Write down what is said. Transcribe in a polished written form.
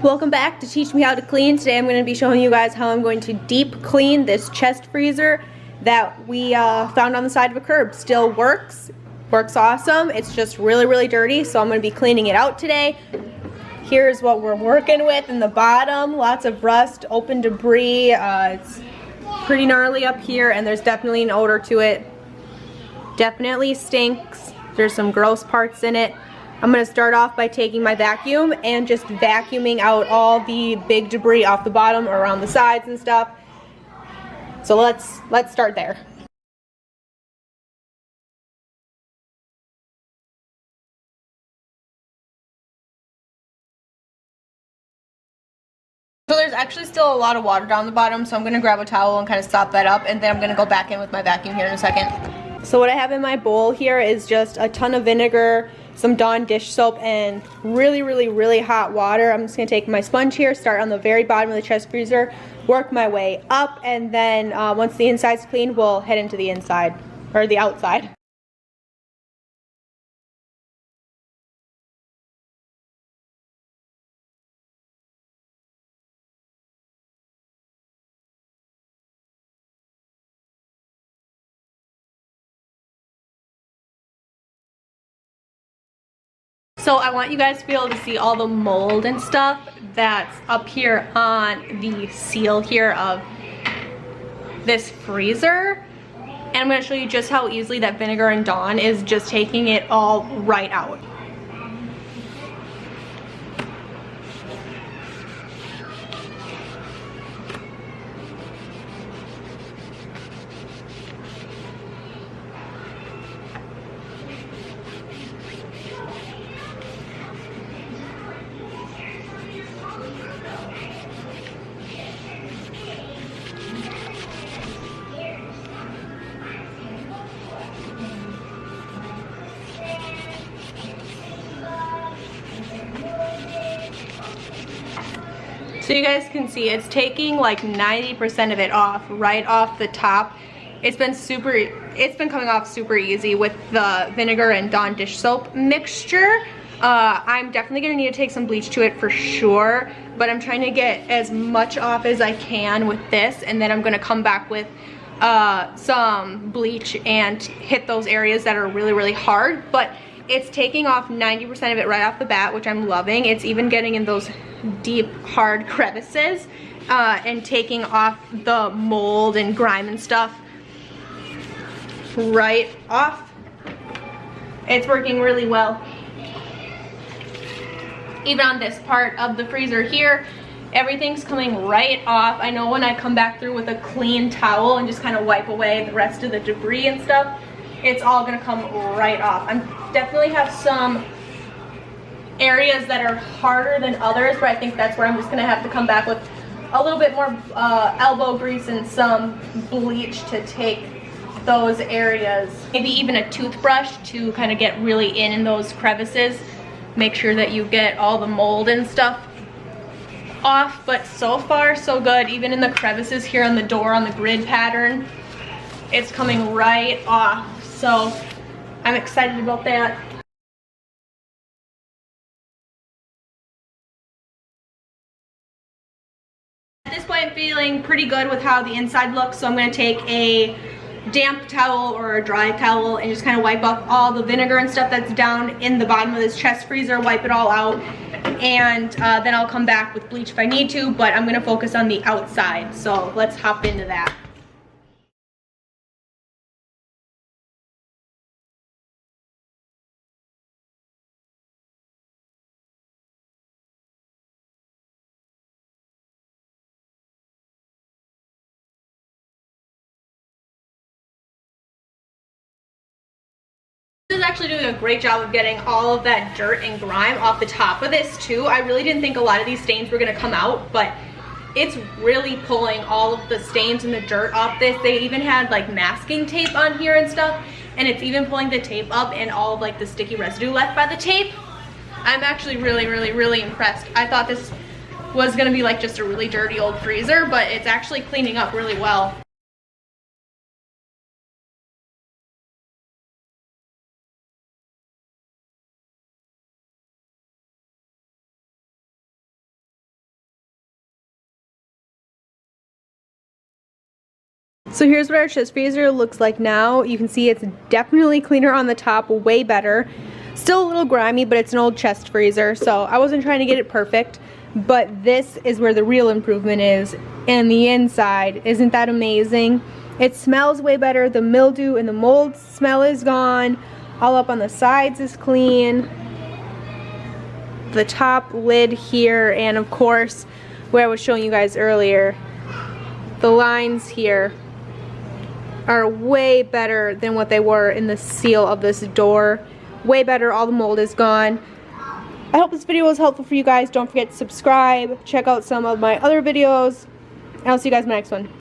Welcome back to Teach Me How to Clean. Today I'm going to be showing you guys how I'm going to deep clean this chest freezer that we found on the side of a curb. Still works awesome. It's just really dirty, so I'm going to be cleaning it out today. Here's what we're working with in the bottom. Lots of rust, open debris. It's pretty gnarly up here, and there's definitely an odor to it. Definitely stinks. There's some gross parts in it. I'm going to start off by taking my vacuum and just vacuuming out all the big debris off the bottom or around the sides and stuff. So let's start there. So there's actually still a lot of water down the bottom, so I'm going to grab a towel and kind of sop that up, and then I'm going to go back in with my vacuum here in a second. So what I have in my bowl here is just a ton of vinegar, some Dawn dish soap, and really hot water. I'm just going to take my sponge here, start on the very bottom of the chest freezer, work my way up, and then once the inside's clean, we'll head into the inside, or the outside. So I want you guys to be able to see all the mold and stuff that's up here on the seal here of this freezer. And I'm going to show you just how easily that vinegar and Dawn is just taking it all right out. So you guys can see it's taking like 90% of it off, right off the top. It's been coming off super easy with the vinegar and Dawn dish soap mixture. I'm definitely gonna need to take some bleach to it for sure, but I'm trying to get as much off as I can with this, and then I'm gonna come back with some bleach and hit those areas that are really hard. But it's taking off 90% of it right off the bat, which I'm loving. It's even getting in those deep, hard crevices and taking off the mold and grime and stuff right off. It's working really well. Even on this part of the freezer here, everything's coming right off. I know when I come back through with a clean towel and just kind of wipe away the rest of the debris and stuff, it's all gonna come right off. I definitely have some areas that are harder than others, but I think that's where I'm just gonna have to come back with a little bit more elbow grease and some bleach to take those areas. Maybe even a toothbrush to kind of get really in those crevices. Make sure that you get all the mold and stuff off, but so far so good. Even in the crevices here on the door, on the grid pattern, it's coming right off. So I'm excited about that. At this point I'm feeling pretty good with how the inside looks, so I'm going to take a damp towel or a dry towel and just kind of wipe off all the vinegar and stuff that's down in the bottom of this chest freezer, wipe it all out, and then I'll come back with bleach if I need to, but I'm going to focus on the outside. So let's hop into that. This is actually doing a great job of getting all of that dirt and grime off the top of this too. I really didn't think a lot of these stains were going to come out, but it's really pulling all of the stains and the dirt off this. They even had like masking tape on here and stuff, and it's even pulling the tape up and all of like the sticky residue left by the tape. I'm actually really impressed. I thought this was going to be like just a really dirty old freezer, but it's actually cleaning up really well. So here's what our chest freezer looks like now. You can see it's definitely cleaner on the top, way better. Still a little grimy, but it's an old chest freezer, so I wasn't trying to get it perfect. But this is where the real improvement is. And the inside, isn't that amazing? It smells way better. The mildew and the mold smell is gone. All up on the sides is clean. The top lid here, and of course, where I was showing you guys earlier, the lines here are way better than what they were in the seal of this door. Way better, all the mold is gone. I hope this video was helpful for you guys. Don't forget to subscribe, check out some of my other videos, and I'll see you guys in the next one.